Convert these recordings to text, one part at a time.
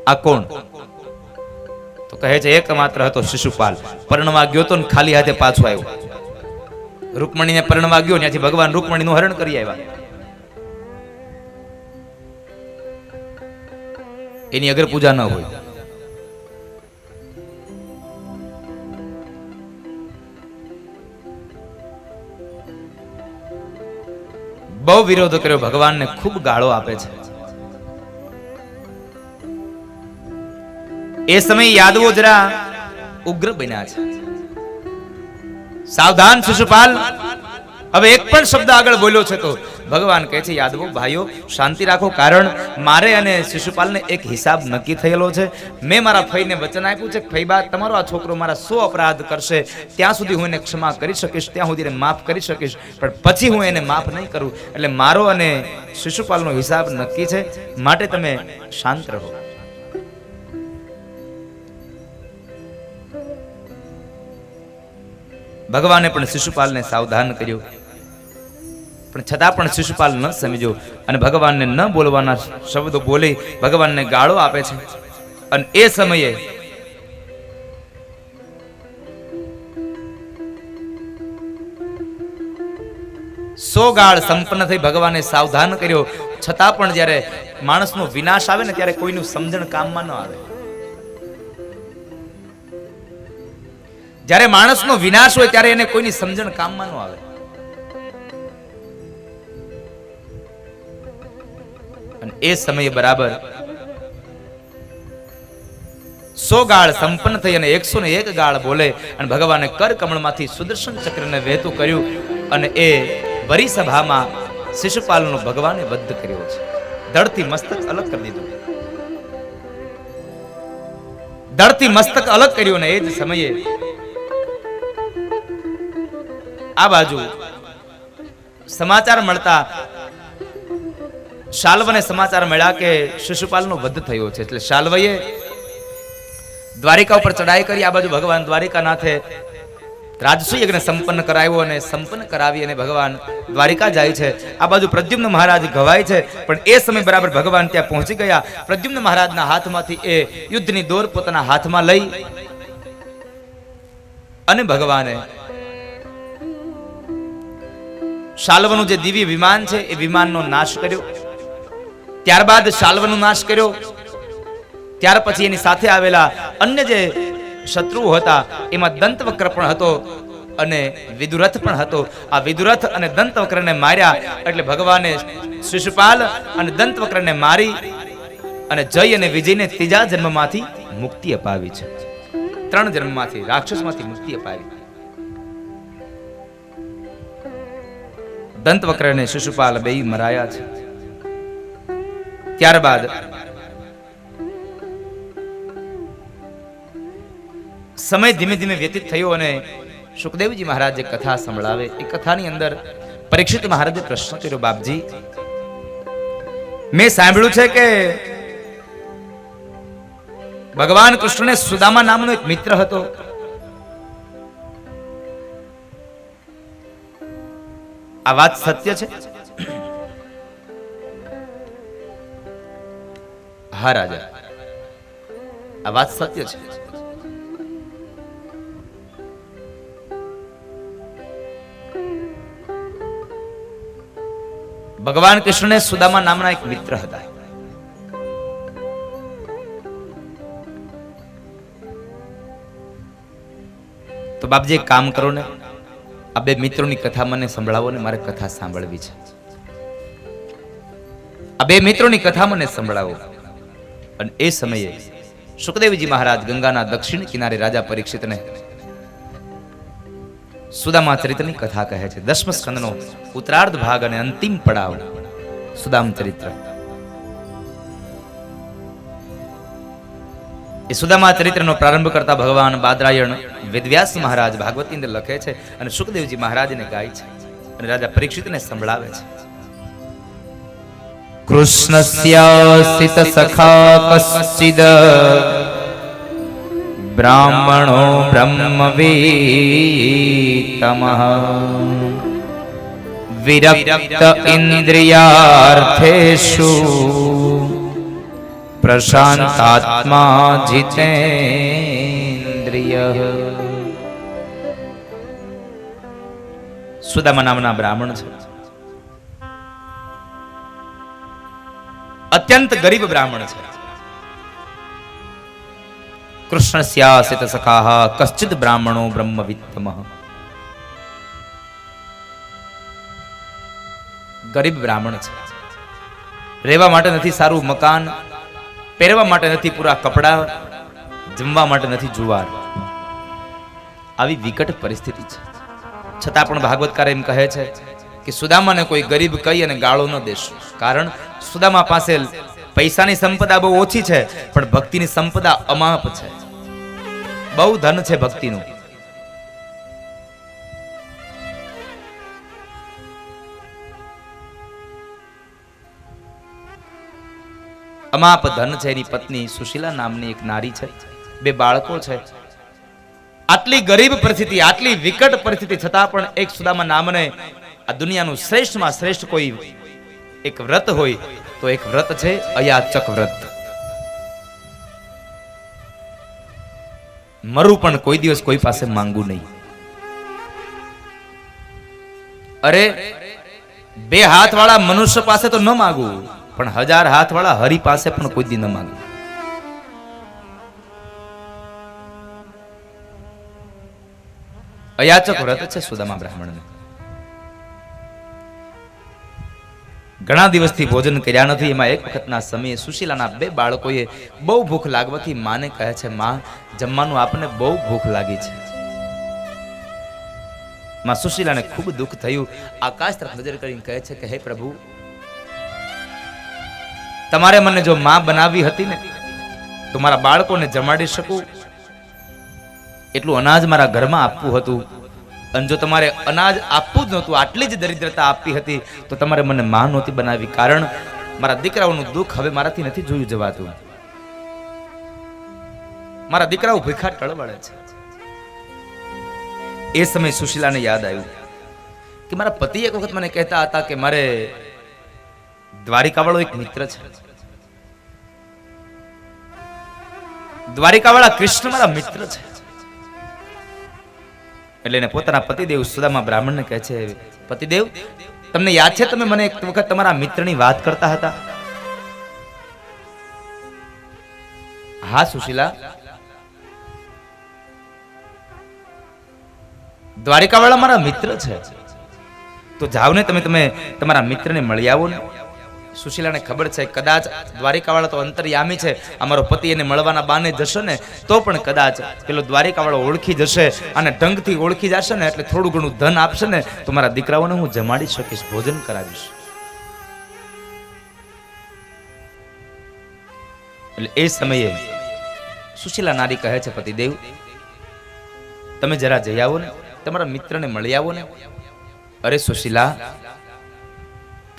આ કોણ? તો કહે છે એકમાત્ર હતો શિશુપાલ. પરણવા ગયો તો ને ખાલી હાથે પાછો આવ્યો. રૂકમણીને પરણવા ગયો, ત્યાંથી ભગવાન રૂકમણીનું હરણ કરી આવ્યા. એની અગર પૂજા ન હોય. બહુ વિરોધ કર્યો, ભગવાનને ખૂબ ગાળો આપે છે. એ સમય યાદવો જરા ઉગ્ર બન્યા છે. સાવધાન શિશુપાલ, હવે એક પણ શબ્દ આગળ બોલ્યો છે તો ભગવાન કહે છે યાદવો ભાઈઓ શાંતિ રાખો, કારણ મારે અને શિશુપાલને એક હિસાબ નક્કી થયેલો છે. મેં મારા ફઈને વચન આપ્યું છે કે ફઈબા તમારો આ છોકરો મારા 100 અપરાધ કરશે ત્યાં સુધી હું એને ક્ષમા કરી શકીશ, ત્યાં સુધી એને માફ કરી શકીશ, પણ પછી હું એને માફ નહીં કરું. એટલે મારો અને શિશુપાલનો હિસાબ નક્કી છે, માટે તમે શાંત રહો. ભગવાને પણ શિશુપાલને સાવધાન કર્યો, પણ છતાં પણ શિશુપાલ ન સમજ્યો અને ભગવાનને ન બોલવાના શબ્દો બોલી ભગવાનને ગાળો આપે છે. અને એ સમયે સો ગાળ સંપન્ન થઈ ભગવાને સાવધાન કર્યો, છતાં પણ જ્યારે માણસનો વિનાશ આવે ને ત્યારે કોઈનું સમજણ કામમાં ન આવે. જ્યારે માણસનો વિનાશ હોય ત્યારે એને કોઈની સમજણ કામમાં ન આવે. અને એ સમયે બરાબર 100 ગાળ સંપન્ન થઈ અને 101 ગાળ બોલે અને ભગવાને કર કમળમાંથી સુદર્શન ચક્રને વહેતું કર્યું અને એ ભરી સભામાં શિશુપાલનો ભગવાને વધ કર્યો છે. ધડથી મસ્તક અલગ કરી દીધું, ધડથી મસ્તક અલગ કર્યું. અને એ જ સમયે આ બાજુ સમાચાર મળતા શાલ્વને સમાચાર મળ્યા કે શિશુપાલનો વધ થયો છે. એટલે શાલ્વએ દ્વારિકા ઉપર ચડાઈ કરી. આ બાજુ ભગવાન દ્વારિકાનાથે રાજસુ યજ્ઞ સંપન્ન કરાવ્યો અને સંપન્ન કરાવી અને ભગવાન દ્વારિકા જાય છે. આ બાજુ પ્રદ્યુમ્ન મહારાજ ઘવાય છે, પણ એ સમય બરાબર ભગવાન ત્યાં પહોંચી ગયા. પ્રદ્યુમ્ન મહારાજના હાથમાંથી એ યુદ્ધની દોર પોતાના હાથમાં લઈ અને ભગવાને શાલ્વનું જે દિવ્ય વિમાન છે એ વિમાનનો નાશ કર્યો. ત્યારબાદ શાલ્વનો નાશ કર્યો. ત્યાર પછી એની સાથે આવેલા અન્ય જે શત્રુઓ હતા એમાં દંતવક્ર પણ હતો અને વિદુરથ પણ હતો. આ વિદુરથ અને દંતવક્રને માર્યા. એટલે ભગવાને શિશુપાલ અને દંતવક્રને મારી અને જય અને વિજયને ત્રીજા જન્મમાંથી મુક્તિ અપાવી છે. 3 જન્મમાંથી રાક્ષસમાંથી મુક્તિ અપાવી. દંતવક્ર અને શિશુપાલ બેય મરાયા છે. ત્યારબાદ સમય ધીમે ધીમે વ્યતીત થયો અને સુખદેવજી મહારાજે કથા સંભળાવે. એ કથાની અંદર પરીક્ષિત મહારાજે પ્રશ્ન કર્યો, બાપજી મેં સાંભળ્યું છે કે ભગવાન કૃષ્ણને સુદામા નામનો એક મિત્ર હતો. આ વાત સત્ય છે? હા રાજા, આ વાત સત્ય છે. ભગવાન કૃષ્ણને સુદામા નામના એક મિત્ર હતા. તો બાપજી એક કામ કરો ને, આ 2 મિત્રોની કથા મને સંભળાવો ને, મારે કથા સાંભળવી છે. આ 2 મિત્રોની કથા મને સંભળાવો. અને એ સમયે સુખદેવજી મહારાજ ગંગાના દક્ષિણ કિનારે રાજા પરીક્ષિતને સુદામા ચરિત્રની કથા કહે છે. 10મ સ્કંદનો ઉત્તરાર્ધ ભાગ અને અંતિમ પડાવ સુદામ ચરિત્ર. એ સુદામા ચરિત્રનો પ્રારંભ કરતા ભગવાન બાદરાયણ વેદવ્યાસ મહારાજ ભાગવતની અંદર લખે છે અને સુખદેવજી મહારાજને ગાય છે અને રાજા પરીક્ષિતને સંભળાવે છે. કૃષ્ણસ્યાસિત સખા કશ્ચિદ બ્રાહ્મણો બ્રહ્મવેત્તમઃ વિરક્ત ઇન્દ્રિયાર્થેષુ પ્રશાંતાત્મા જીતેન્દ્રિય. સુદામા નામના બ્રાહ્મણ છે, અત્યંત ગરીબ બ્રાહ્મણ છે. કૃષ્ણસ્યાસિત સખાહ કશ્ચિદ બ્રાહ્મણો બ્રહ્મવિત્તમઃ. ગરીબ બ્રાહ્મણ છે. રહેવા માટે નથી સારું મકાન, પહેરવા માટે નથી પૂરા કપડા, જમવા માટે નથી જુવાર. આવી વિકટ પરિસ્થિતિ છે. છતાં પણ ભાગવતકાર એમ કહે છે કે સુદામાને કોઈ ગરીબ કહી અને ગાળો ન દેશો. કારણ સુદામા પાસે પૈસાની સંપદા બહુ ઓછી છે, પણ ભક્તિની સંપદા અમાપ છે. બહુ ધન છે ભક્તિનું. અમાપ ધન છે. એની પત્ની સુશીલા નામની એક નારી છે, 2 બાળકો છે. આટલી ગરીબ પરિસ્થિતિ, આટલી વિકટ પરિસ્થિતિ છતાં પણ એક સુદામા નામને આ દુનિયાનું શ્રેષ્ઠમાં શ્રેષ્ઠ કોઈ એક વ્રત હોય તો એક વ્રત છે અયાચક વ્રત. મરું પણ કોઈ દિવસ કોઈ પાસે માંગવું નહીં. અરે 2 હાથ વાળા મનુષ્ય પાસે તો ન માંગવું, પણ 1000 હાથ વાળા હરિ પાસે પણ કોઈ દી ન માંગવું. અયાચક વ્રત છે સુદામા બ્રાહ્મણને. ઘણા દિવસથી ભોજન કર્યા નથી. એમાં એક વખતના સમયે સુશીલાના 2 બાળકોએ બહુ ભૂખ લાગવાથી માને કહે છે, માં જમવાનું આપણને બહુ ભૂખ લાગી છે. માં સુશીલાને ખૂબ દુઃખ થયું. આકાશ તરફ નજર કરીને કહે છે કે હે પ્રભુ, તમારે મને જો માં બનાવી હતી ને તો મારા બાળકોને જમાડી શકું એટલું અનાજ મારા ઘરમાં આપવું હતું. અને જો તમારે અનાજ આપવું જ નહોતું, આટલી જ દરિદ્રતા આપવી હતી તો તમારે મને માં નહોતી બનાવી. કારણ મારા દીકરાઓનું દુઃખ હવે મારાથી નથી જોયું જવાતું. મારા દીકરાઓ ભૂખા ટળવળે છે. એ સમયે સુશીલાને યાદ આવ્યું કે મારા પતિ એક વખત મને કહેતા હતા કે મારે દ્વારિકાવાળો એક મિત્ર છે, દ્વારિકાવાળા કૃષ્ણ મારા મિત્ર છે. એટલે એને પોતાના પતિદેવ સુદામા બ્રાહ્મણને કહે છે, પતિદેવ તમને યાદ છે તમે મને એક વખત તમારા મિત્રની વાત કરતા હતા? હા સુશીલા, દ્વારિકાવાળા મારા મિત્ર છે. તો જાઓ ને તમે તમારા મિત્રને મળી આવો ને. સુશીલાને ખબર છે કદાચ દ્વારિકાવાળા તો અંતર્યામી છે, અમારો પતિ એને મળવાના બાને જશે ને તો પણ કદાચ પેલો દ્વારિકાવાળો ઓળખી જશે અને ઢંગથી ઓળખી જશે ને એટલે થોડું ઘણું ધન આપશે ને તો મારા દીકરાઓને હું જમાડી શકીશ, ભોજન કરાવીશ. એટલે એ સમયે સુશીલા નારી કહે છે, પતિદેવ તમે જરા જઈ આવો ને, તમારા મિત્રને મળી આવો ને. અરે સુશીલા,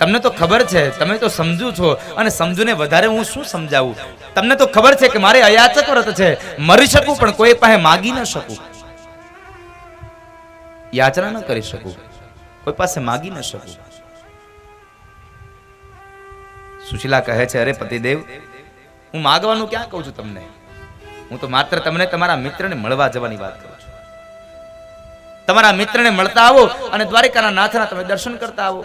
તમને તો ખબર છે, તમે તો સમજુ છો અને સમજુને વધારે હું શું સમજાવું. તમને તો ખબર છે કે મારે અયાચક વ્રત છે, મરી શકું પણ કોઈ પાસે માગી ન શકું, યાચના ન કરી શકું, કોઈ પાસે માગી ન શકું. સુશીલા કહે છે, અરે પતિદેવ હું માગવાનું ક્યાં કહું છું તમને, હું તો માત્ર તમને તમારા મિત્રને મળવા જવાની વાત કરું છું. તમારા મિત્રને મળતા આવો અને દ્વારિકાના નાથના તમે દર્શન કરતા આવો,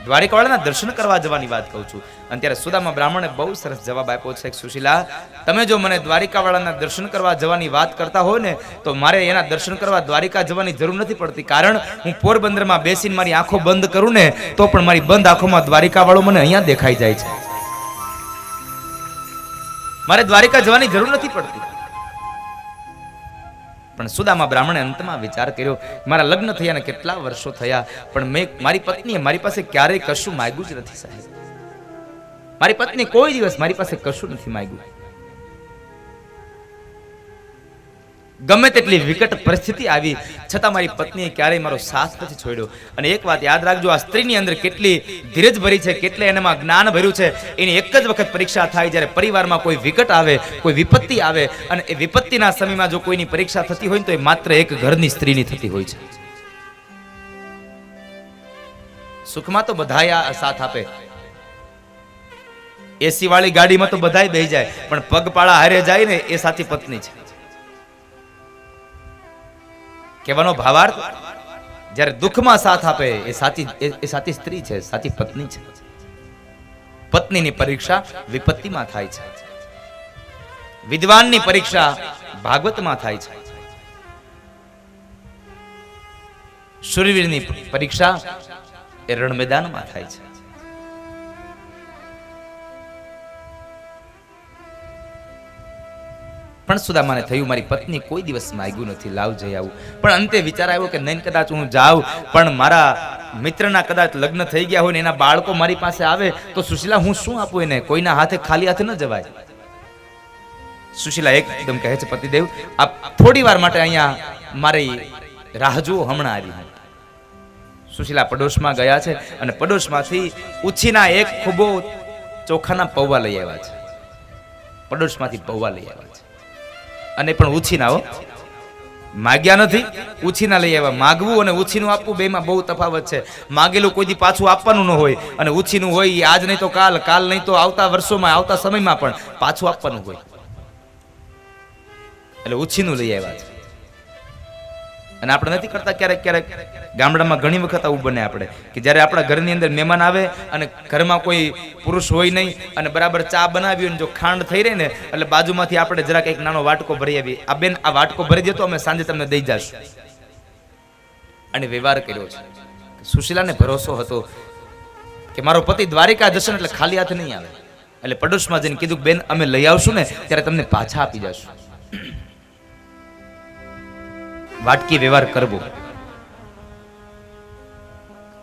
દ્વારિકાવાળાના દર્શન કરવા જવાની વાત કહું છું. અને ત્યારે સુદામા બ્રાહ્મણે બહુ સરસ જવાબ આપ્યો છે, સુશીલા તમે જો મને દ્વારિકાવાળાના દર્શન કરવા જવાની વાત કરતા હોય ને તો મારે એના દર્શન કરવા દ્વારિકા જવાની જરૂર નથી પડતી. કારણ હું પોરબંદરમાં બેસીને મારી આંખો બંધ કરું ને તો પણ મારી બંધ આંખોમાં દ્વારિકાવાળો મને અહીંયા દેખાઈ જાય છે. મારે દ્વારિકા જવાની જરૂર નથી પડતી. પણ સુદામા બ્રાહ્મણે અંતમાં વિચાર કર્યો, મારા લગ્ન થયા ને કેટલા વર્ષો થયા પણ મેં મારી પત્નીએ મારી પાસે ક્યારેય કશું માંગ્યું જ નથી સાહેબ. મારી પત્ની કોઈ દિવસ મારી પાસે કશું નથી માંગ્યું. ગમે તેટલી વિકટ પરિસ્થિતિ આવી છતાં મારી પત્નીએ ક્યારેય મારો સાથ નથી છોડ્યો. અને એક વાત યાદ રાખજો, આ સ્ત્રીની અંદર કેટલી ધીરજ ભરી છે, કેટલે એનામાં જ્ઞાન ભર્યું છે. એની એક જ વખત પરીક્ષા થાય જ્યારે પરિવારમાં કોઈ વિકટ આવે, કોઈ વિપત્તિ આવે અને એ વિપત્તિના સમયમાં જો કોઈની પરીક્ષા થતી હોય તો એ માત્ર એક ઘરની સ્ત્રીની થતી હોય છે. સુખમાં તો બધાય સાથ આપે એસી વાળી ગાડીમાં તો બધાય બેહી જાય, પણ પગપાળા હારે જાય ને એ સાચી પત્ની છે. કહેવાનો ભાવાર્થ, જ્યારે દુઃખમાં સાથ આપે એ સાચી સ્ત્રી છે, સાચી પત્ની છે. પત્નીની પરીક્ષા વિપત્તિમાં થાય છે, વિદ્વાનની પરીક્ષા ભાગવતમાં થાય છે, શૂરવીરની પરીક્ષા એ રણ મેદાનમાં થાય છે. પણ સુદામાને થયું મારી પત્ની કોઈ દિવસ માંગ્યું નથી, લાવ જઈ આવું. પણ અંતે વિચાર આવ્યો કે નહીં, કદાચ હું જાઉં પણ મારા મિત્રના કદાચ લગ્ન થઈ ગયા હોય ને એના બાળકો મારી પાસે આવે તો સુશીલા હું શું આપું એને? કોઈના હાથે ખાલી હાથે ન જવાય. સુશીલા એકદમ કહે છે, પતિદેવ આપ થોડી વાર માટે અહીંયા મારી રાહ જુઓ, હમણાં આવી. સુશીલા પડોશમાં ગયા છે અને પડોશમાંથી ઉછીના એક ખૂબો ચોખાના પૌવા લઈ આવ્યા છે. પડોશમાંથી પૌવા લઈ આવ્યા છે અને પણ ઉછીના હો, માગ્યા નથી, ઉછીના લઈ આવ્યા. માગવું અને ઉછીનું આપવું બેમાં બહુ તફાવત છે. માગેલું કોઈ દી પાછું આપવાનું ન હોય અને ઉછીનું હોય આજ નહીં તો કાલ, કાલ નહીં તો આવતા વર્ષોમાં, આવતા સમયમાં પણ પાછું આપવાનું હોય. એટલે ઉછીનું લઈ આવ્યા છે. અને આપણે નથી કરતા ક્યારેક ક્યારેક ગામડામાં ઘણી વખત આવું બને આપણે કે જ્યારે આપણા ઘરની અંદર મહેમાન આવે અને ઘરમાં કોઈ પુરુષ હોય નહીં અને બરાબર ચા બનાવી હોય, જો ખાંડ થઈ રહી ને એટલે બાજુમાંથી આપણે જરાક એક નાનો વાટકો ભરી આવીએ, આ બેન આ વાટકો ભરી દે તો અમે સાંજે તમને દઈ જશું. અને વ્યવહાર કર્યો છે. સુશીલાને ભરોસો હતો કે મારો પતિ દ્વારિકા જશે એટલે ખાલી હાથ નહીં આવે. એટલે પડોશમાં જઈને કીધું બેન અમે લઈ આવશું ને ત્યારે તમને પાછા આપી જશું. વાટકી વ્યવહાર કરવો,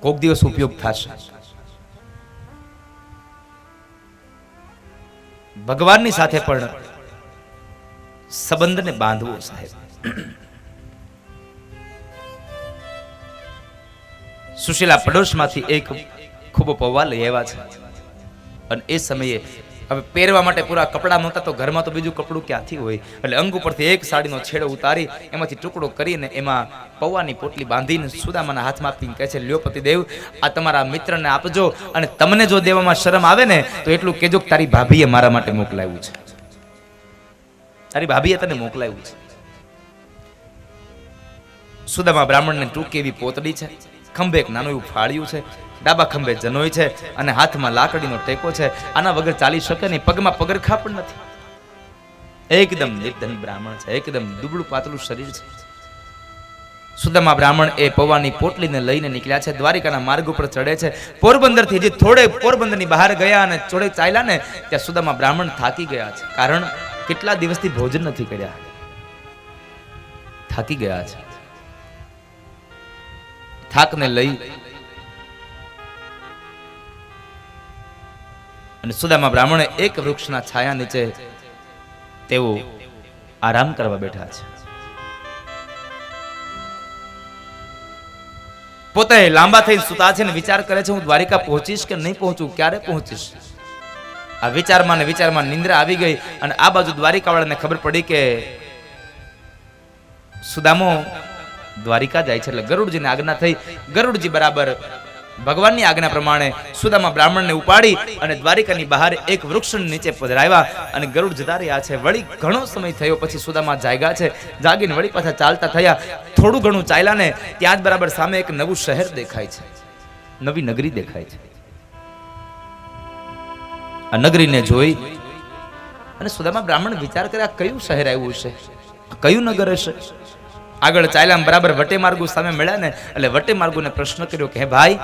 કોક દિવસ ઉપયોગ થશે. ભગવાનની સાથે પણ સંબંધને બાંધવો સાહેબ. સુશીલા પડોશમાંથી એક ખૂબ પૌવા લઈ આવ્યા છે અને એ સમયે હવે પહેરવા માટે પૂરા કપડા નહોતા તો ઘરમાં તો બીજું કપડું ક્યાંથી હોય, એટલે અંગ ઉપરથી એક સાડીનો છેડો ઉતારી એમાંથી ટુકડો કરીને એમાં પૌવાની પોટલી બાંધીને સુદામાના હાથમાં આપીને કહે છે, લ્યો પતિદેવ આ તમારા મિત્રને આપજો અને તમને જો દેવામાં શરમ આવે ને તો એટલું કહેજો કે તારી ભાભીએ મારા માટે મોકલાવ્યું છે, તારી ભાભીએ તને મોકલાવ્યું છે. સુદામા બ્રાહ્મણને ટૂંકી એવી પોતડી છે, ખંભે એક નાનું એવું ફાળ્યું છે, ડાબા ખંભે જનોય છે અને હાથમાં લાકડીનો ટેકો છે. આના વગર ચાલી શકે નહીં, પગમાં પગરખા પણ નથી. એકદમ નિર્ધન બ્રાહ્મણ છે, એકદમ દુબળું પાતળું શરીર છે. સુદામા બ્રાહ્મણ એ પૌવાની પોટલીને લઈને નીકળ્યા છે, દ્વારિકાના માર્ગ ઉપર ચડે છે. પોરબંદરથી જે થોડે પોરબંદરની બહાર ગયા અને થોડે ચાલ્યા ને ત્યાં સુદામા બ્રાહ્મણ થાકી ગયા છે, કારણ કેટલા દિવસથી ભોજન નથી કર્યા, થાકી ગયા છે. થાકને લઈ અને સુદામા બ્રાહ્મણે એક વૃક્ષના છાયા નીચે તેઓ આરામ કરવા બેઠા છે. પોતે લાંબા થઈ સુતા છે ને વિચાર કરે છે, હું દ્વારિકા પહોંચીશ કે નહીં પહોંચું, ક્યારે પહોંચીશ. આ વિચારમાં ને વિચારમાં નિંદ્રા આવી ગઈ અને આ બાજુ દ્વારિકા વાળાને ખબર પડી કે સુદામો દ્વારિકા જાય છે. એટલે ગરુડજીને આજ્ઞા થઈ, ગરુડજી બરાબર ભગવાનની આજ્ઞા પ્રમાણે સુદામા બ્રાહ્મણને ઉપાડી અને દ્વારિકાની બહાર એક વૃક્ષ નીચે પધરાવ્યા અને ગરુડ જતા રહ્યા છે. વળી ઘણો સમય થયો પછી સુદામા જાગ્યા છે, જાગીને વળી પાછા ચાલતા થયા. થોડું ઘણું ચાલ્યા ને ત્યાં જ બરાબર સામે એક નવું શહેર દેખાય છે, નવી નગરી દેખાય છે. આ નગરીને જોઈ અને સુદામા બ્રાહ્મણ વિચાર કરે આ કયું શહેર આવ્યું છે, કયું નગર હશે. આગળ ચાલ્યા બરાબર વટે માર્ગુ સામે મળ્યા ને એટલે વટે માર્ગુને પ્રશ્ન કર્યો કે હે ભાઈ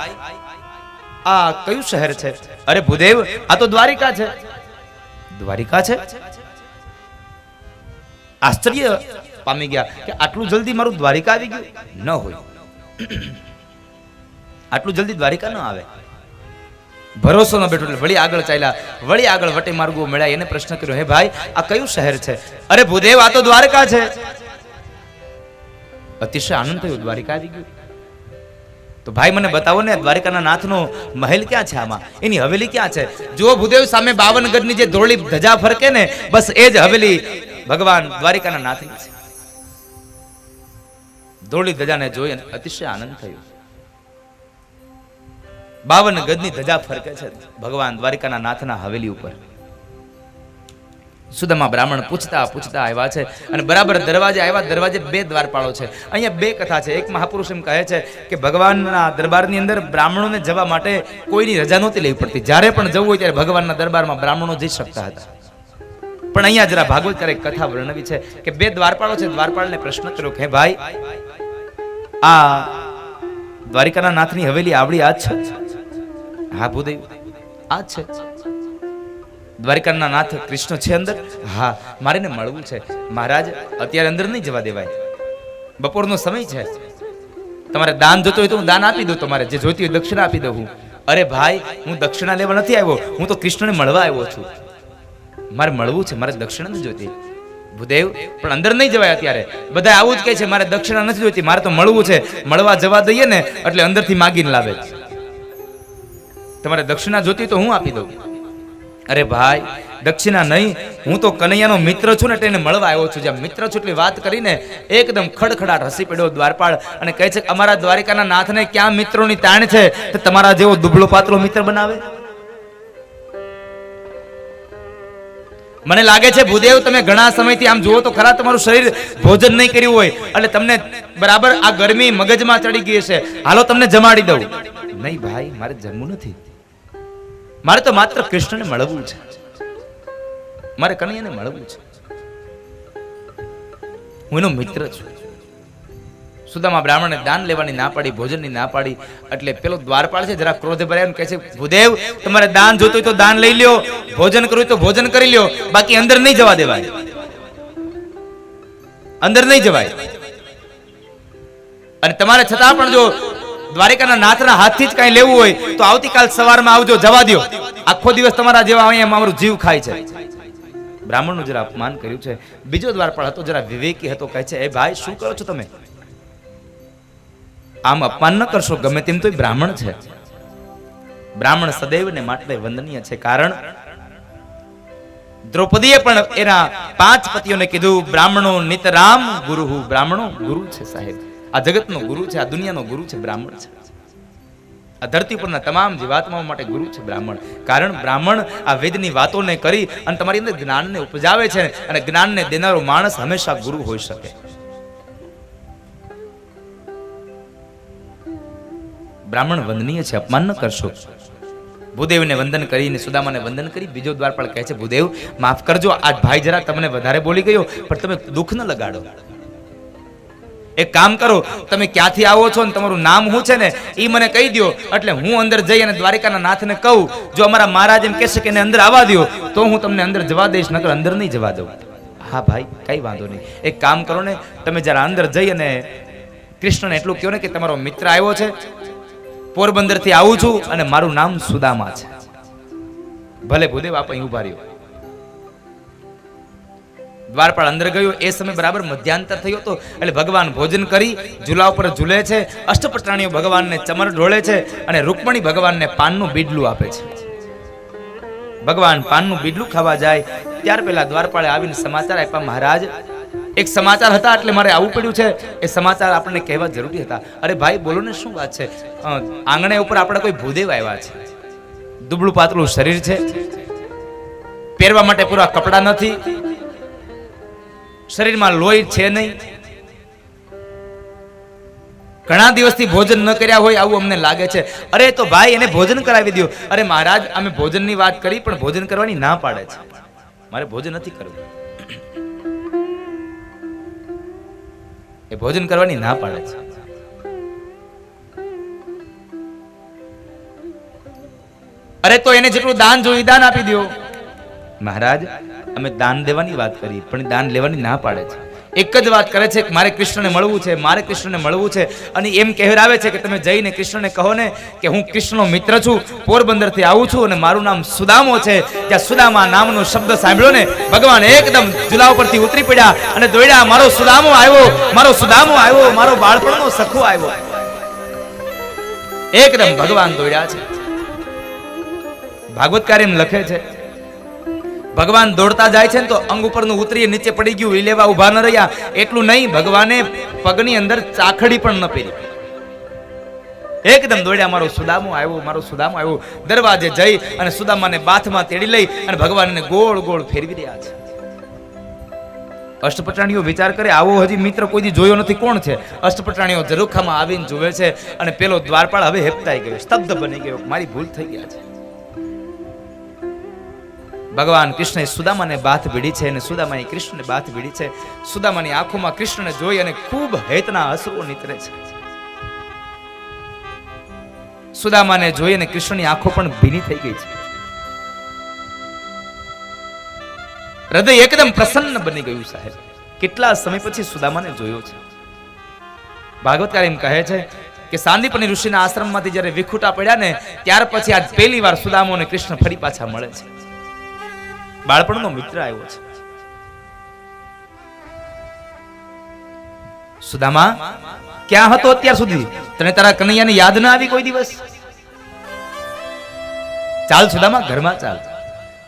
આ કયું શહેર છે? અરે ભૂદેવ આ તો દ્વારિકા છે. દ્વારિકા છે? આશ્ચર્ય પામી ગયા કે આટલું જલ્દી મારું દ્વારિકા આવી ગયું. ન હોય, આટલું જલ્દી દ્વારિકા ન આવે. ભરોસો ન બેઠો એટલે વળી આગળ ચાલ્યા, વળી આગળ વટે માર્ગુ મળ્યા, એને પ્રશ્ન કર્યો હે ભાઈ આ કયું શહેર છે? અરે ભૂદેવ આ તો દ્વારકા છે. અતિશય આનંદ થયો, દ્વારિકા આવી ગયું. તો ભાઈ મને બતાવો ને દ્વારિકાના નાથનો મહેલ ક્યાં છે, આમાં એની હવેલી ક્યાં છે? જો ભૂદેવ સામે 52 ગજની જે ધોળી ધજા ફરકે ને બસ એ જ હવેલી ભગવાન દ્વારિકાના નાથની છે. ધોળી ધજાને જોઈ અતિશય આનંદ થયો. 52 ગજની ધજા ફરકે છે ભગવાન દ્વારિકાના નાથના હવેલી ઉપર. સુદામા બ્રાહ્મણ પૂછતા આવ્યા છે અને બરાબર દરવાજે આવ્યા. દરવાજે 2 દ્વારપાળો છે. અહીંયા 2 કથા છે. એક મહાપુરુષ એમ કહે છે કે ભગવાનના દરબારની અંદર બ્રાહ્મણોને જવા માટે કોઈની રજા નહોતી લેવી પડતી. જ્યારે પણ જવું હોય ત્યારે ભગવાનના દરબારમાં બ્રાહ્મણો જઈ શકતા હતા. પણ અહીંયા જરા ભાગવત ત્યારે કથા વર્ણવી છે કે 2 દ્વારપાળો છે. દ્વારપાળને પ્રશ્ન કર્યો કે ભાઈ, આ દ્વારિકાના નાથની હવેલી આવડી આ છે? હા ભૂદેવ, આ છે. દ્વારિકાના નાથ કૃષ્ણ છે અંદર? હા, મારે ને મળવું છે. મહારાજ, અત્યારે અંદર નહીં જવા દેવાય, બપોરનો સમય છે. તમારે દાન જોતો હોય તો હું દાન આપી દઉં, તમારે જે જોઈતી હોય દક્ષિણા આપી દઉં હું. અરે ભાઈ, હું દક્ષિણા લેવા નથી આવ્યો, હું તો કૃષ્ણને મળવા આવ્યો છું. મારે મળવું છે, મારે દક્ષિણા નથી જોઈતી. ભૂદેવ, પણ અંદર નહીં જવાય અત્યારે. બધા આવું જ કહે છે, મારે દક્ષિણા નથી જોઈતી, મારે તો મળવું છે. મળવા જવા દઈએ ને એટલે અંદરથી માગીને લાવે. તમારે દક્ષિણા જોતી તો હું આપી દઉં. અરે ભાઈ, દક્ષિણા નહીં, હું તો કનૈયાનો મિત્ર છું ને, તેને મળવા આવ્યો છું. જ્યાં મિત્ર છું એટલી વાત કરીને એકદમ ખડખડાટ હસી પડ્યો દ્વારપાળ અને કહે છે, અમારા દ્વારિકાના નાથને ક્યાં મિત્રોની તાણ છે તો તમારા જેવો દુબળો પાતળો મિત્ર બનાવે? મને લાગે છે ભૂદેવ, તમે ઘણા સમયથી આમ જુઓ તો ખરા, તમારું શરીર ભોજન નહીં કર્યું હોય એટલે તમને બરાબર આ ગરમી મગજમાં ચડી ગઈ છે. હાલો તમને જમાડી દઉં. નહીં ભાઈ, મારે જમવું નથી. મારે તો માત્ર કૃષ્ણને મળવું છે, મારે કનૈયાને મળવું છે. હું એનો મિત્ર છું. સુદામા બ્રાહ્મણે દાન લેવાની ના પાડી, ભોજનની ના પાડી. એટલે પેલો દ્વારપાળ છે જરા ક્રોધે ભરાય કહે છે, ભૂદેવ, તમારે દાન જોતું હોય તો દાન લઈ લ્યો, ભોજન કરવું હોય તો ભોજન કરી લ્યો, બાકી અંદર નહીં જવા દેવાય. અંદર નહીં જવાય. અને તમારે છતાં પણ જો દ્વારિકાના નાથના હાથથી જ કઈ લેવું હોય તો આવતીકાલ સવારમાં આવજો, જવા દો. આખો દિવસ તમારા જેવા અહીંયા મારું જીવ ખાય છે. બ્રાહ્મણનું જરા અપમાન કર્યું છે. બીજો દ્વારપાળ હતો, જરા વિવેકી હતો, કહે છે, એ ભાઈ, શું કરો છો તમે? આમ અપમાન ન કરશો, ગમે તેમ તો બ્રાહ્મણ છે. બ્રાહ્મણ સદૈવને માટે વંદનીય છે. કારણ દ્રૌપદીએ પણ એના 5 પતિઓને કીધું, બ્રાહ્મણો નિતરામ ગુરુ. બ્રાહ્મણો ગુરુ છે સાહેબ. આ જગતનો ગુરુ છે, આ દુનિયાનો ગુરુ છે, બ્રાહ્મણ છે. આ ધરતી પરના તમામ જીવાત્માઓ માટે ગુરુ છે બ્રાહ્મણ. કારણ બ્રાહ્મણ આ વેદની વાતોને કરી અને તમારી અંદર જ્ઞાનને ઉપજાવે છે, અને જ્ઞાનને દેનારો માણસ હંમેશા ગુરુ હોઈ શકે. બ્રાહ્મણ વંદનીય છે, અપમાન ન કરશો. ભૂદેવને વંદન કરીને સુદામાને વંદન કરી બીજો દ્વારપાળ કહે છે, ભૂદેવ, માફ કરજો, આજ ભાઈ જરા તમને વધારે બોલી ગયો, પણ તમે દુઃખ ન લગાડો. એક કામ કરો, તમે ક્યાંથી આવો છો અને તમારું નામ શું છે ને એ મને કહી દો, એટલે હું અંદર જઈ અને દ્વારિકાના નાથને કહું. જો અમારા મહારાજ એમ કહેશે કે એને અંદર આવવા દો તો હું તમને અંદર જવા દઈશ, નકર અંદર નહીં જવા દઉં. હા ભાઈ, કઈ વાંધો નહીં. એક કામ કરો ને, તમે જરા અંદર જઈ અને કૃષ્ણને એટલું કહો ને કે તમારો મિત્ર આવ્યો છે, પોરબંદર થી આવું છું અને મારું નામ સુદામા છે. ભલે ભૂદેવ, આપ અહીં ઉભા રહ્યો. દ્વારપાળ અંદર ગયો. એ સમય બરાબર મધ્યાંતર થયો હતો. એટલે ભગવાન ભોજન કરી ઝૂલા ઉપર ઝૂલે છે. અષ્ટપટાણીઓ ભગવાનને ચમર ઢોળે છે અને રૂકમણી ભગવાનને પાનનું બીડલું આપે છે. ભગવાન પાનનું બીડલું ખાવા જાય ત્યાર પહેલા દ્વારપાળે આવીને સમાચાર આપ્યા, મહારાજ, એક સમાચાર હતા એટલે મારે આવવું પડ્યું છે. એ સમાચાર આપણને કહેવા જરૂરી હતા. અરે ભાઈ, બોલો ને, શું વાત છે? આંગણે ઉપર આપણે કોઈ ભૂદેવ આવ્યા છે. દુબળું પાતળું શરીર છે, પહેરવા માટે પૂરા કપડા નથી, શરીરમાં લોહી છે નહીં, ઘણા દિવસથી ભોજન ન કર્યા હોય આવું અમને લાગે છે. અરે તો ભાઈ, એને ભોજન કરાવી દો. અરે મહારાજ, અમે ભોજનની વાત કરી પણ ભોજન કરવાની ના પાડે છે. મારે ભોજન નથી કરવું. એ ભોજન કરવાની ના પાડે છે. અરે તો એને જેટલું દાન જોઈએ દાન આપી દો. મહારાજ, અમે દાન દેવાની વાત કરી પણ દાન લેવાની ના પાડે છે. એક જ વાત કરે છે કે મારે કૃષ્ણને મળવું છે, મારે કૃષ્ણને મળવું છે. અને એમ કહેરાવે છે કે તમે જઈને કૃષ્ણને કહો ને કે હું કૃષ્ણનો મિત્ર છું, પોરબંદર થી આવું છું અને મારું નામ સુદામો છે. ત્યાં સુદામા નામનો શબ્દ સાંભળ્યો ને ભગવાન એકદમ ઝૂલા ઉપરથી ઉતરી પડ્યા અને દોડ્યા, મારો સુદામો આવ્યો, મારો સુદામો આવ્યો, મારો બાળપણનો સખો આવ્યો. એકદમ ભગવાન દોડ્યા છે. ભાગવતકાર એમ લખે છે, ભગવાન દોડતા જાય છે ને તો અંગ ઉપરનું ઉતરી નીચે પડી ગયું, એ લેવા ઉભા ન રહ્યા. એટલું નહીં, ભગવાને પગની અંદર ચાખડી પણ ન પહેરી. એકદમ દોડ્યા, મારો સુદામો આવ્યો, મારો સુદામો આવ્યો. દરવાજે જઈ અને સુદામાને બાથમાં તેડી લઈ અને ભગવાનને ગોળ ગોળ ફેરવી રહ્યા છે. અષ્ટપટાણીઓ વિચાર કરે, આવો હજી મિત્ર કોઈ દી જોયો નથી, કોણ છે? અષ્ટપટાણીઓ ઝરૂખામાં આવીને જોવે છે અને પેલો દ્વારપાળ હવે હેપતાઈ ગયો, સ્તબ્ધ બની ગયો, મારી ભૂલ થઈ ગયા છે. ભગવાન કૃષ્ણએ સુદામાને બાથ ભીડી છે અને સુદામાએ કૃષ્ણને બાથ ભીડી છે. સુદામાની આંખોમાં કૃષ્ણને જોઈ અને ખૂબ હેતના અશ્રુઓ નીતરે છે. સુદામાને જોઈ અને કૃષ્ણની આંખો પણ ભીની થઈ ગઈ છે. હૃદય એકદમ પ્રસન્ન બની ગયું. સાહેબ, કેટલા સમય પછી સુદામાને જોયો છે. ભાગવતકાર એમ કહે છે કે સાંદીપની ઋષિના આશ્રમમાંથી જ્યારે વિખૂટા પડ્યા ને ત્યાર પછી આજ પહેલી વાર સુદામા અને કૃષ્ણ ફરી પાછા મળે છે. બાળપણનો મિત્ર આવ્યો છે. સુદામા, ક્યાં હતો અત્યાર સુધી? તને તારા કનૈયાને યાદ ના આવી કોઈ દિવસ? ચાલ સુદામા, ઘરમાં ચાલ.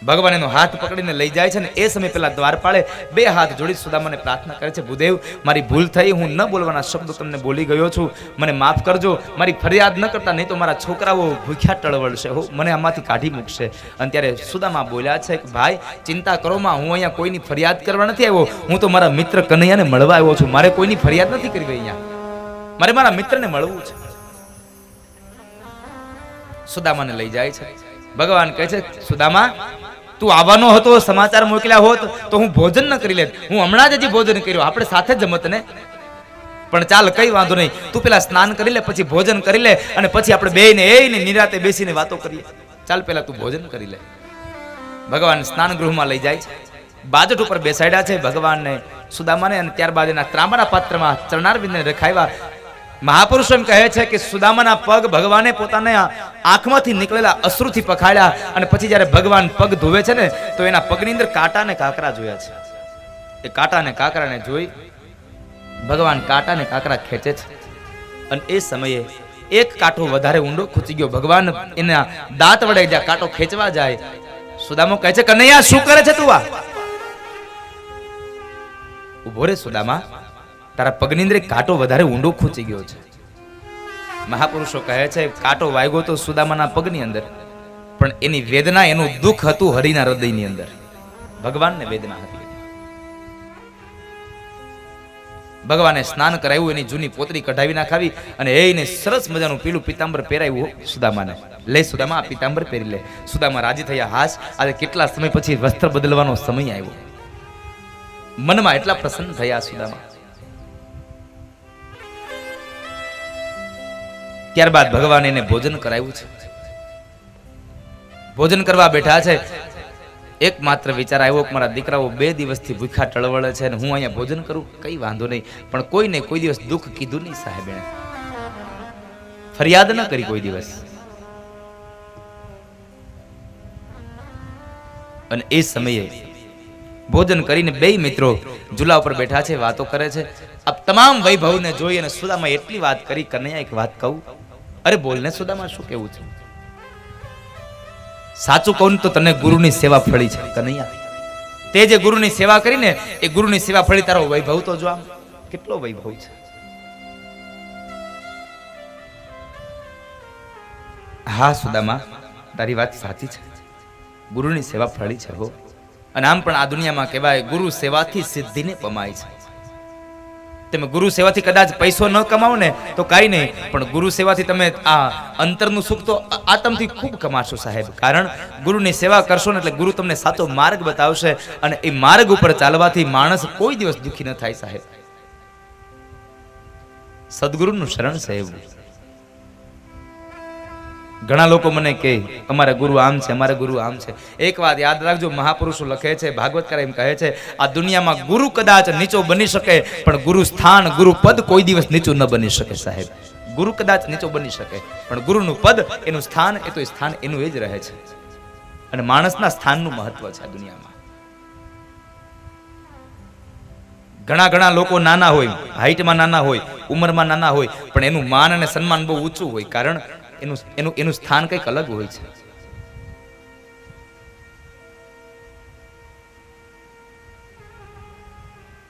ભગવાન એનો હાથ પકડીને લઈ જાય છે ને એ સમય પેલા દ્વારપાળે બે હાથ જોડી સુદામાને પ્રાર્થના કરે છે, ભૂદેવ, મારી ભૂલ થઈ, હું ન બોલવાના શબ્દો તમને બોલી ગયો છું, મને માફ કરજો. મારી ફરિયાદ ન કરતા, નહીં તો મારા છોકરાઓ ભૂખ્યા ટળવળશે, મને આમાંથી કાઢી મૂકશે. અને ત્યારે સુદામા બોલ્યા છે કે ભાઈ, ચિંતા કરો માં, હું અહીંયા કોઈની ફરિયાદ કરવા નથી આવ્યો, હું તો મારા મિત્ર કનૈયાને મળવા આવ્યો છું. મારે કોઈની ફરિયાદ નથી કરવી, અહીંયા મારે મારા મિત્રને મળવું છે. સુદામાને લઈ જાય છે. ભગવાન કહે છે, સુદામા, તું આવવાનો હતો, સમાચાર મોકલ્યા હોત તો હું ભોજન ન કરી લેત. હું હમણાં જ હજી ભોજન કર્યું, આપણે સાથે જ જમત ને. પણ ચાલ, કઈ વાંધો નહીં, તું પેલા સ્નાન કરી લે, પછી ભોજન કરી લે, અને પછી આપણે બેયને એને નિરાતે બેસીને વાતો કરીએ. ચાલ, પેલા તું ભોજન કરી લે. ભગવાન સ્નાન ગૃહમાં લઈ જાય છે. બાજટ ઉપર બેસાડ્યા છે ભગવાનને, સુદામાને, અને ત્યારબાદ એના ત્રાંબાના પાત્રમાં ચરણારવિંદને રખાવ્યા. મહાપુરુષ એમ કહે છે કે સુદામાના પગ ભગવાને પોતાના આંખમાંથી નીકળેલા અશ્રુથી પખાડ્યા, અને પછી જ્યારે ભગવાન પગ ધોવે છે ને તો એના પગની અંદર કાંટા ને કાંકરા જોયા છે. એ કાંટા ને કાંકરાને જોઈ ભગવાન કાંટા ને કાંકરા ખેંચે છે, અને એ સમયે એક કાંટો વધારે ઊંડો ખૂંચી ગયો. ભગવાન એના દાંત વડે જ્યાં કાંટો ખેંચવા જાય, સુદામો કહે છે, કનૈયા, શું કરે છે તું? આ ઉભો રે સુદામા, તારા પગની અંદર કાંટો વધારે ઊંડો ખૂંચી ગયો છે. મહાપુરુષો કહે છે, કાંટો વાગ્યો તો સુદામાના પગની અંદર, પણ એની વેદના, એનું દુઃખ હતું હરિના હૃદયની અંદર. ભગવાનને વેદના હતી. ભગવાને સ્નાન કરાવ્યું, એની જૂની પોતરી કઢાવી નાખાવી, અને એને સરસ મજાનું પીળું પિતાંબર પહેરાવ્યું સુદામાને. લે સુદામા, આ પિતાંબર પહેરી લે. સુદામા રાજી થયા. હાશ, આજે કેટલા સમય પછી વસ્ત્ર બદલવાનો સમય આવ્યો. મનમાં એટલા પ્રસન્ન થયા સુદામા. ત્યારબાદ ભગવાન એને ભોજન કરાવ્યું છે. ભોજન કરવા બેઠા છે. એકમાત્ર વિચાર આવ્યો કે મારા દીકરાઓ 2 દિવસથી ભૂખ્યા ટળવળે છે અને હું અહીંયા ભોજન કરું, કઈ વાંધો નહીં, પણ કોઈને કોઈ દિવસ દુઃખ કીધું નહીં. સાહેબ, એને ફરિયાદ ન કરી કોઈ દિવસ. અને એ સમયે ભોજન કરીને 2 મિત્રો ઝૂલા ઉપર બેઠા છે, વાતો કરે છે. આ તમામ વૈભવને જોઈ અને સુદામા એટલી વાત કરી, કનૈયા, એક વાત કહું? અરે બોલને સુદામા, શું કેવું છે? સાચું કહું તો તને ગુરુની સેવા ફળી છે કનૈયા. તે જે ગુરુની સેવા કરીને એ ગુરુની સેવા ફળી. તારો વૈભવ તો જો, આમ કેટલો વૈભવ છે. હા સુદામા, તારી વાત સાચી છે, ગુરુની સેવા ફળી છે હો. અને આમ પણ આ દુનિયામાં કહેવાય, ગુરુ સેવાથી સિદ્ધિને પમાય છે. તમે ગુરુ સેવાથી કદાચ પૈસો ન કમાવો ને તો કાંઈ નહીં, પણ ગુરુ સેવાથી તમે આ અંતરનું સુખ તો આત્મથી ખૂબ કમાશો સાહેબ. કારણ ગુરુની સેવા કરશો ને એટલે ગુરુ તમને સાચો માર્ગ બતાવશે, અને એ માર્ગ ઉપર ચાલવાથી માણસ કોઈ દિવસ દુઃખી ન થાય સાહેબ. સદગુરુનું શરણ છે એવું. ઘણા લોકો મને કહે અમારા ગુરુ આમ છે, અમારા ગુરુ આમ છે. એક વાત યાદ રાખજો, મહાપુરુષો લખે છે, ભાગવતકાર એમ કહે છે, આ દુનિયામાં ગુરુ કદાચ નીચો બની શકે, પણ ગુરુ સ્થાન, ગુરુ પદ કોઈ દિવસ નીચું ન બની શકે સાહેબ. ગુરુ કદાચ નીચો બની શકે, પણ ગુરુનું પદ, એનું સ્થાન, એ તો સ્થાન એનું એ જ રહે છે. અને માણસના સ્થાનનું મહત્વ છે આ દુનિયામાં. ઘણા લોકો નાના હોય, હાઈટમાં નાના હોય, ઉંમરમાં નાના હોય, પણ એનું માન અને સન્માન બહુ ઊંચું હોય. કારણ એનું સ્થાન કંઈક અલગ હોય છે.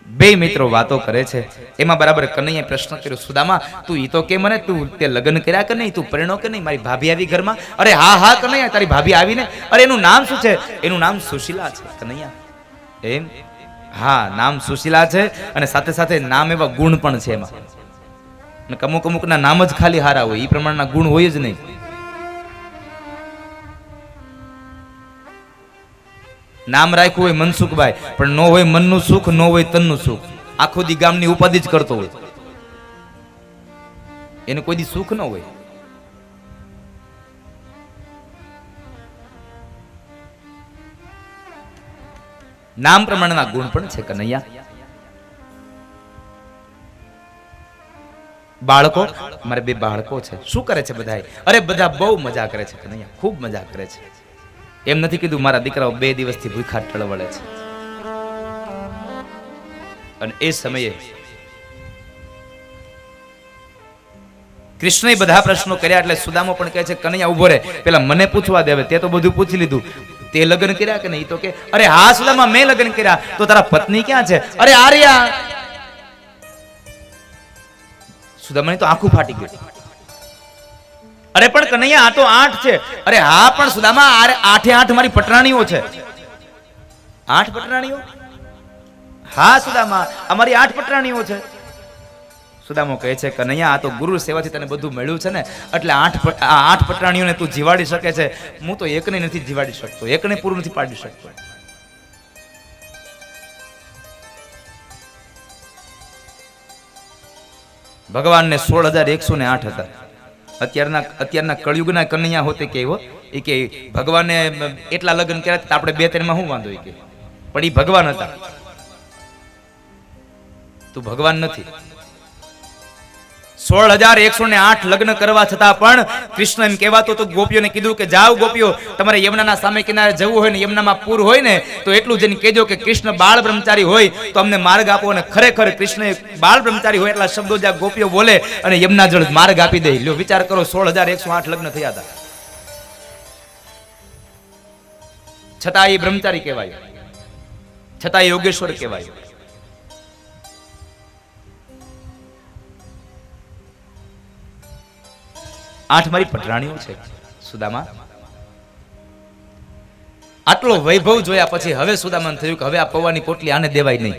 બે મિત્રો વાતો કરે છે. એમાં બરાબર કનૈયાએ પ્રશ્ન કર્યો, સુદામા તું ઈ તો કે મને, તું તે લગ્ન કર્યા કે નહીં, તું પરણ્યો કે નહીં, મારી ભાભી આવી ઘરમાં? અરે હા હા કનૈયા, તારી ભાભી આવીને. અરે એનું નામ શું છે? એનું નામ સુશીલા છે. કનૈયા એમ? હા, નામ સુશીલા છે અને સાથે સાથે નામ એવા ગુણ પણ છે એમાં. અમુક અમુકના નામ જ ખાલી હારા હોય, એ પ્રમાણના ગુણ હોય જ નહીં. નામ રાખ્યું હોય મનસુખભાઈ, પણ ન હોય મનનું સુખ, ન હોય તનનું સુખ. આખો દી ગામની ઉપાધિ જ કરતો હોય, એને કોઈ દી સુખ ન હોય. નામ પ્રમાણેના ગુણ પણ છે કનૈયા. બાળકો, મારે બે બાળકો છે. શું કરે છે બધા? અરે બધા બહુ મજા કરે છે કનૈયા, ખૂબ મજા કરે છે. એમ નથી કીધું મારા દીકરાઓ 2 દિવસથી ભૂખા ટળવળે છે. અને એ સમયે કૃષ્ણએ બધા પ્રશ્નો કર્યા એટલે સુદામો પણ કહે છે કનૈયા ઉભો રહે, પેલા મને પૂછવા દે. હવે તે તો બધું પૂછી લીધું, તે લગ્ન કર્યા કે નહીં? તો કે અરે હા સુદામા, મેં લગ્ન કર્યા. તો તારા પત્ની ક્યાં છે? અરે આર્યા. સુદામાની તો આંખું ફાટી ગયું. અરે પણ કનૈયા આ તો 8 છે. અરે હા પણ સુદામા 8 મારી પટરાણીઓ છે. 8 પટરાણીઓ? હા સુદામા, અમારી 8 પટરાણીઓ છે. સુદામો કહે છે કનૈયા આ તો ગુરુ સેવાથી તને બધું મળ્યું છે ને, એટલે 8 પટરાણીઓને તું જીવાડી શકે છે. હું તો એકને નથી જીવાડી શકતો, એકને પૂરું નથી પાડી શકતો. ભગવાનને 16,108 હતા. અત્યારના કળયુગના કનૈયા હોતે કેવો એ કે ભગવાને એટલા લગ્ન કર્યા હતા, આપણે 2-3 માં શું વાંધો? કે પણ એ ભગવાન હતા, તું ભગવાન નથી. 16,108 લગ્ન કરવા છતાં પણ કૃષ્ણ એમ કહેવાતો તો ગોપીઓને કીધું કે જાઓ ગોપીઓ, તમારે યમુનાના સામે કિનારે જવું હોય ને, યમુનામાં પૂર હોય ને, તો એટલું જઈને કહેજો કે કૃષ્ણ બાળ બ્રહ્મચારી હોય તો અમને માર્ગ આપો. અને ખરેખર કૃષ્ણ બાળ બ્રહ્મચારી હોય એટલા શબ્દો જ્યાં ગોપીઓ બોલે અને યમુના જળ માર્ગ આપી દે. લ્યો વિચાર કરો, 16,108 લગ્ન થયા હતા, છતાં એ બ્રહ્મચારી કહેવાય, છતાં એ યોગેશ્વર કહેવાય. આઠ મારી પટરાણીઓ છે સુદામા. આટલો વૈભવ જોયા પછી હવે સુદામાને થયું કે હવે આ પૌવાની પોટલી આને દેવાય નહીં,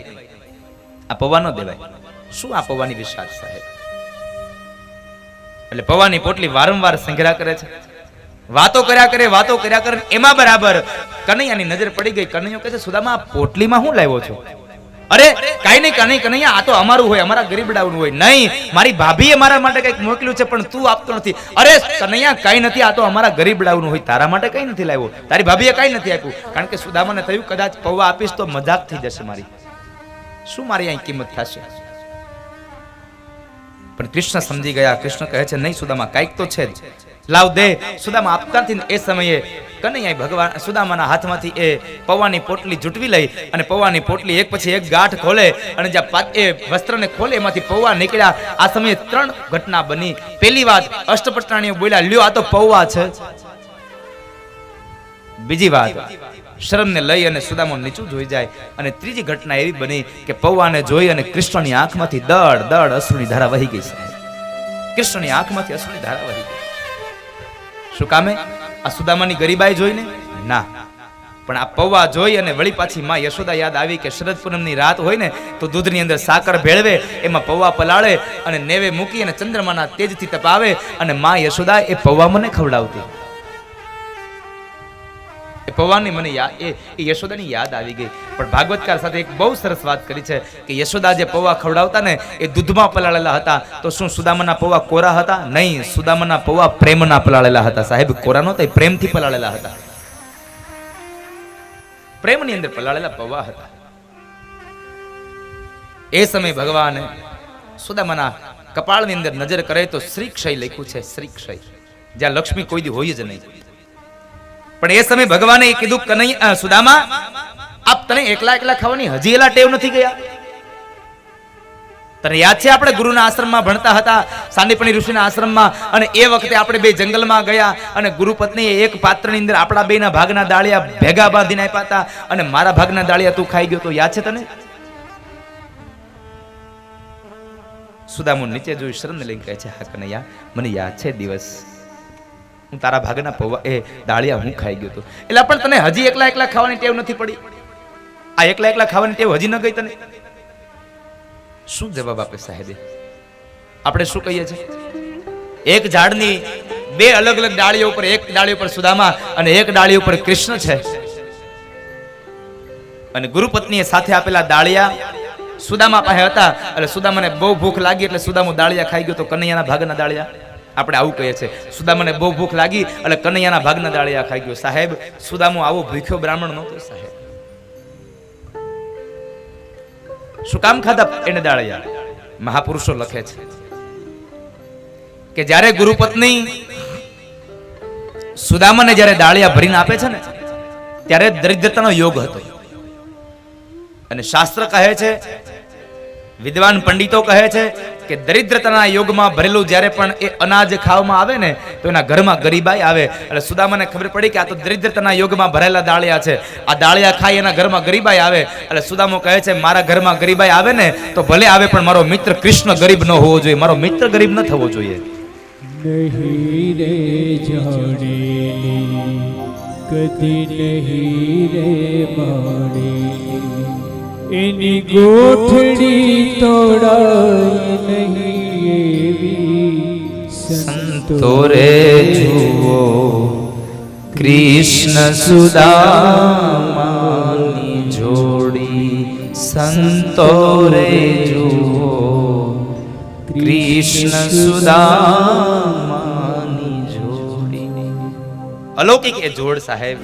આ પૌવા ન દેવાય. શું આ પૌવાની વિશ્વાસ સાહેબ? એટલે પૌવાની પોટલી વારંવાર સંઘરા કરે છે, વાતો કર્યા કરે. એમાં બરાબર કનૈયાની નજર પડી ગઈ. કનૈયો કહે છે સુદામા આ પોટલીમાં શું લાવ્યો છો? અરે કાઈ નહીં કનૈયા, આ તો અમારું હોય, અમારા ગરીબડાનું હોય. નહીં, મારી ભાભીએ મારા માટે કંઈક મોકલ્યું છે પણ તું આપતો નથી. અરે કનૈયા કાઈ નથી, આ તો અમારા ગરીબડાનું હોય, તારા માટે કઈ નથી લાવ્યો, તારી ભાભીએ કઈ નથી આપ્યું. કારણ કે સુદામાને થયું કદાચ પૌવા આપીશ તો મજાક થઈ જશે મારી, શું મારી અહીં કિંમત થશે? પણ કૃષ્ણ સમજી ગયા. કૃષ્ણ કહે છે નહીં સુદામા, કાંઈક તો છે જ, લાવ દે. સુદામા આપતા નથી. એ સમયે કનૈયા ભગવાન સુદામાના હાથમાંથી એ પૌવાની પોટલી જુટવી લઈ અને પૌવાની પોટલી એક પછી એક ગાંઠ ખોલે અને જ્યાં એ વસ્ત્રને ખોલે એમાંથી પૌવા નીકળ્યા. આ સમયે 3 ઘટના બની. પહેલી વાત, અષ્ટપટરાણીઓ બોલ્યા લ્યો આ તો પૌવા છે. બીજી વાત, શરમને લઈ અને સુદામો નીચું જોઈ જાય. અને ત્રીજી ઘટના એવી બની કે પૌવાને જોઈ અને કૃષ્ણની આંખમાંથી દળ અશ્રુની ધારા વહી ગઈ. કૃષ્ણની આંખમાંથી અશ્રુની ધારા વહી ગઈ. શું કામે? આ સુદામાની ગરીબાઈ જોઈને? ના, પણ આ પૌવા જોઈ અને વળી પાછી માં યશોદા યાદ આવી કે શરદ પૂનમની રાત હોય ને તો દૂધની અંદર સાકર ભેળવે, એમાં પૌવા પલાળે અને નેવે મૂકી અને ચંદ્રમાના તેજથી તપાવે અને માં યશોદા એ પૌવા મને ખવડાવતી. એ પૌવાની મને એ યશોદાની યાદ આવી ગઈ. પણ ભાગવતકાર સાથે એક બહુ સરસ વાત કરી છે કે યશોદા જે પૌવા ખવડાવતા ને એ દૂધમાં પલાળેલા હતા. તો શું સુદામાના પૌવા કોરા હતા? નહીં, સુદામાના પૌવા પ્રેમના પલાળેલા હતા. સાહેબ, કોરા નહોતા, પ્રેમથી પલાળેલા હતા, પ્રેમની અંદર પલાળેલા પૌવા હતા. એ સમય ભગવાને સુદામાના કપાળની અંદર નજર કરે તો શ્રીક્ષય લખ્યું છે, શ્રીક્ષય, જ્યાં લક્ષ્મી કોઈ દી હોય જ નહીં. પણ એ સમય ભગવાને કીધું કનૈયા સુદામા આપ તને એકલા ખાવાની હજી એલા ટેવ નથી ગયા? તને યાદ છે આપણે ગુરુના આશ્રમમાં ભણતા હતા, સાંદીપણી ઋષિના આશ્રમમાં, અને એ વખતે આપણે બે જંગલમાં ગયા અને ગુરુ પત્નીએ એક પાત્રની અંદર આપણા બેના ભાગના દાળિયા ભેગા બાંધીને આપ્યા હતા અને મારા ભાગના દાળિયા તું ખાઈ ગયો તો યાદ છે તને? સુદામો નીચે જોઈ શરમ લઈને કહે છે, હા કનૈયા, મને યાદ છે દિવસ હું તારા ભાગના પૌવા એ દાળિયા હું ખાઈ ગયો હતો. એટલે પણ તને હજી એકલા એકલા ખાવાની ટેવ નથી પડી? આ એકલા એકલા ખાવાની ટેવ હજી ન ગઈ તને? શું જવાબ આપે સાહેબે? આપણે શું કહીએ છીએ? એક ઝાડની બે અલગ અલગ ડાળીઓ ઉપર, એક ડાળી ઉપર સુદામા અને એક ડાળી ઉપર કૃષ્ણ છે. અને ગુરુપત્નીએ સાથે આપેલા દાળિયા સુદામા પાસે હતા. એટલે સુદામાને બહુ ભૂખ લાગી એટલે સુદામો દાળિયા ખાઈ ગયો તો કનૈયાના ભાગના દાળિયા. આપણે આવું કહીએ છીએ, સુદામાને બહુ ભૂખ લાગી એટલે કનૈયાના ભાગના દાળિયા ખાઈ ગયો. સાહેબ, સુદામો આવો ભૂખ્યો બ્રાહ્મણ નહોતો સાહેબ. શું કામ ખાધા એને દાળિયા? મહાપુરુષો લખે છે કે જ્યારે ગુરુપત્ની સુદામાને જ્યારે દાળિયા ભરીને આપે છે ને, ત્યારે દરિદ્રતાનો યોગ હતો. અને શાસ્ત્ર કહે છે, વિદ્વાન પંડિતો કહે છે કે દરિદ્રતાના યોગમાં ભરેલું જ્યારે પણ એ અનાજ ખાવામાં આવે ને, તો એના ઘરમાં ગરીબાઈ આવે. એટલે સુદામાને ખબર પડી કે આ તો દરિદ્રતાના યોગમાં ભરેલા દાળિયા છે, આ દાળિયા ખાઈ એના ઘરમાં ગરીબાઈ આવે. એટલે સુદામો કહે છે, મારા ઘરમાં ગરીબાઈ આવે ને તો ભલે આવે, પણ મારો મિત્ર કૃષ્ણ ગરીબ ન હોવો જોઈએ, મારો મિત્ર ગરીબ ન થવો જોઈએ. નહીં રે જાણેલી કદી નહીં રે માણેલી, એની ગોઠડી તોડાય નહીં એવી સંતો રે જુઓ કૃષ્ણ સુદામાની જોડી. સંતો રે જુઓ કૃષ્ણ સુદામાની જોડી. અલૌકિક એ જોડ સાહેબ.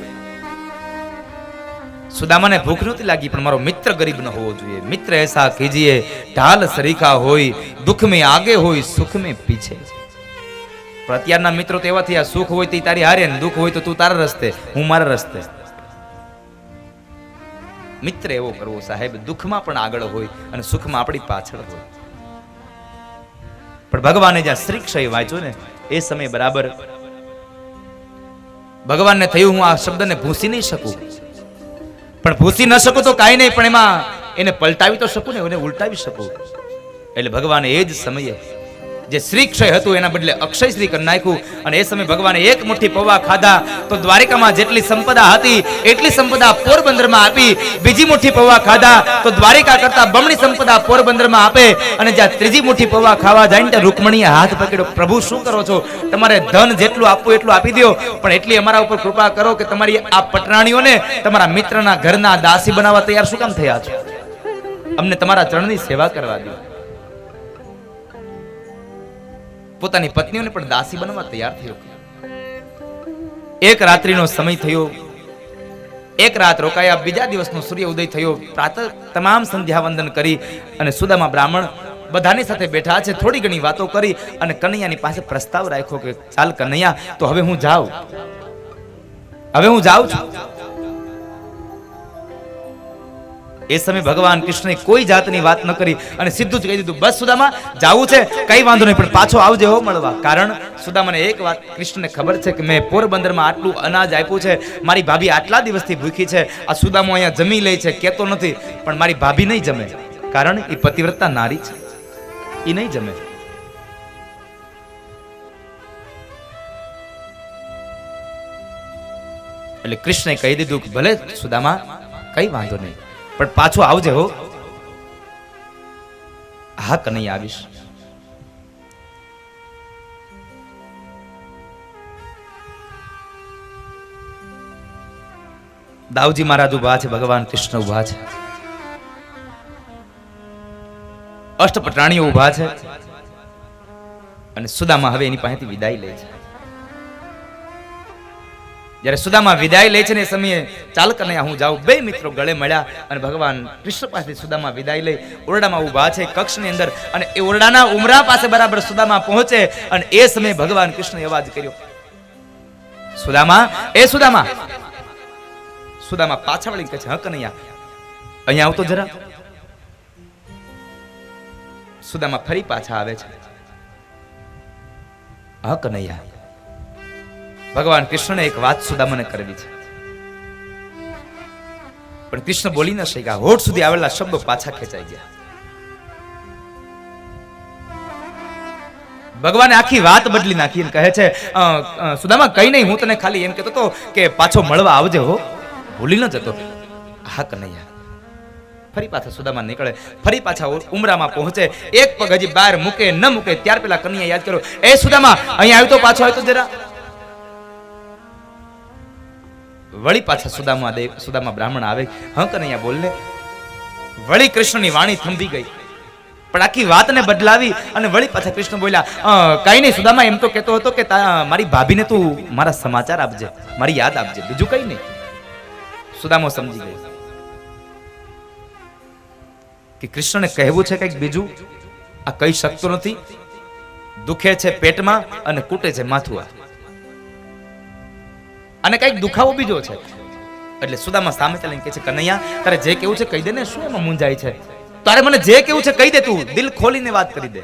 સુદામાને ભૂખ નહોતી લાગી, પણ મારો મિત્ર ગરીબ ન હોવો જોઈએ. મિત્ર એસા કીજીએ ઢાલ સરીખા હોય, દુઃખ में आगे હોય, સુખ में પીછે. પણ અત્યારના મિત્રો તો એવા થયા, સુખ હોય તો તારી હારે, ને દુઃખ હોય તો તું તારા રસ્તે, હું મારા રસ્તે. મિત્ર એવો કરવો સાહેબ, દુઃખમાં પણ આગળ હોય અને સુખમાં આપણી પાછળ હોય. પણ ભગવાને જ્યાં શ્રી ક્ષય વાંચ્યો ને, એ સમય બરાબર ભગવાનને થયું હું આ શબ્દને ભૂંસી નહીં શકું. પણ ભૂસી ન શકું તો કાંઈ નહીં, પણ એમાં એને પલટાવી તો શકું ને, એને ઉલટાવી શકું. એટલે ભગવાને એ જ સમયે જે શ્રી ક્ષય હતું એના બદલે અક્ષય શ્રી કરી નાખ્યું. અને એ સમયે ભગવાને એક મુઠ્ઠી પૌવા ખાધા તો દ્વારિકામાં જેટલી સંપદા હતી એટલી સંપદા પોરબંદરમાં આપી. બીજી મુઠ્ઠી પૌવા ખાધા તો દ્વારિકા કરતા બમણી સંપદા પોરબંદરમાં આપે. અને જ્યાં ત્રીજી મુઠ્ઠી પૌવા ખાવા જાય ને, ત્યાં રૂકમણીએ હાથ પકડ્યો, પ્રભુ શું કરો છો? તમારે ધન જેટલું આપવું એટલું આપી દો, પણ એટલી અમારા ઉપર કૃપા કરો કે તમારી આ પટરાણીઓને તમારા મિત્રના ઘરના દાસી બનાવવા તૈયાર શું કામ થયા છો? અમને તમારા ચરણની સેવા કરવા દો. પોતાની પત્નીઓને પણ દાસી બનવા તૈયાર થયો. એક રાત્રિનો સમય થયો, એક રાત રોકાયા. બીજા દિવસનો સૂર્ય ઉદય થયો. પ્રાતઃ તમામ સંધ્યા વંદન કરી અને સુદામા બ્રાહ્મણ બધાની સાથે બેઠા છે. થોડી ઘણી વાતો કરી અને કનૈયાની પાસે પ્રસ્તાવ રાખ્યો કે ચાલ કનૈયા, તો હવે હું જાઉં છું. એ સમય ભગવાન કૃષ્ણએ કોઈ જાતની વાત ન કરી અને સીધું જ કહી દીધું, બસ સુદામા જાવું છે, કઈ વાંધો નહીં, પણ પાછો આવજે હો મળવા. કારણ સુદામાને એક વાત કૃષ્ણને ખબર છે કે મેં પોરબંદરમાં આટલું અનાજ આપ્યું છે, મારી ભાભી આટલા દિવસથી ભૂખી છે, આ સુદામો અહીંયા જમી લે છે, કેતો નથી, પણ મારી ભાભી નહીં જમે. કારણ એ પતિવ્રતા નારી છે, એ નહીં જમે. એટલે કૃષ્ણે કહી દીધું કે ભલે સુદામા, કઈ વાંધો નહીં, પણ પાછો આવજે હો. હા કનૈયા, આવીશ. દાઉજી મહારાજ ઉભા છે, ભગવાન કૃષ્ણ ઉભા છે, અષ્ટપટરાણીઓ ઉભા છે અને સુદામા હવે એની પાસેથી વિદાય લે છે. જ્યારે સુદામા વિદાય લે છે ને એ સમયે ચાલ કનૈયા હું જાઉં, બે મિત્રો ગળે મળ્યા અને ભગવાન કૃષ્ણ પાસે સુદામા વિદાય લઈ ઓરડામાં ઊભા છે કક્ષની અંદર. અને એ ઓરડાના ઉમરા પાસે બરાબર સુદામા પહોંચે અને એ સમયે ભગવાન કૃષ્ણએ અવાજ કર્યો, સુદામા, એ સુદામા. સુદામા પાછા વળી કહે છે, હા કનૈયા, અહીંયા આવતો જરા. સુદામા ફરી પાછા આવે છે, હા કનૈયા. ભગવાન કૃષ્ણને એક વાત સુદામાને કરવી છે, પણ કૃષ્ણ બોલી ન શક્યા. હોઠ સુધી આવેલા શબ્દો પાછા ખેંચાઈ ગયા. ભગવાને આખી વાત બદલી નાખી અને કહે છે સુદામા કઈ નહીં, હું તને ખાલી એમ કહેતો હતો કે પાછો મળવા આવજે હો, ભૂલી ન જતો. હા કનૈયા. ફરી પાછા સુદામા નીકળે, ફરી પાછા ઉમરામાં પહોંચે, એક પગ હજી બહાર મૂકે ન મૂકે ત્યાર પેલા કનૈયા યાદ કર્યો, એ સુદામા અહીંયા આવ્યો તો પાછો આવ્યો તો જરા. વળી પાછા સુદામા બ્રાહ્મણ આવે, હા કનૈયા બોલને. વળી કૃષ્ણની વાણી થંભી ગઈ, પણ આખી વાતને બદલાવી અને વળી પાછા કૃષ્ણ બોલ્યા, કઈ નહીં સુદામા, એમ તો કહેતો હતો કે મારી ભાભીને તું મારા સમાચાર આપજે, મારી યાદ આપજે, બીજું કઈ નહીં. સુદામો સમજી ગયો કે કૃષ્ણને કહેવું છે કંઈક બીજું, આ કહી શકતો નથી, દુખે છે પેટમાં અને કૂટે છે માથું, અને કંઈક દુખાવો બીજો છે. એટલે સુદામા સામે ચાલીને કહે છે, કનૈયા તારે જે કેવું છે કહી દે ને, શું એમાં મૂંઝાય છે? તારે મને જે કેવું છે કહી દે, તું દિલ ખોલીને વાત કરી દે.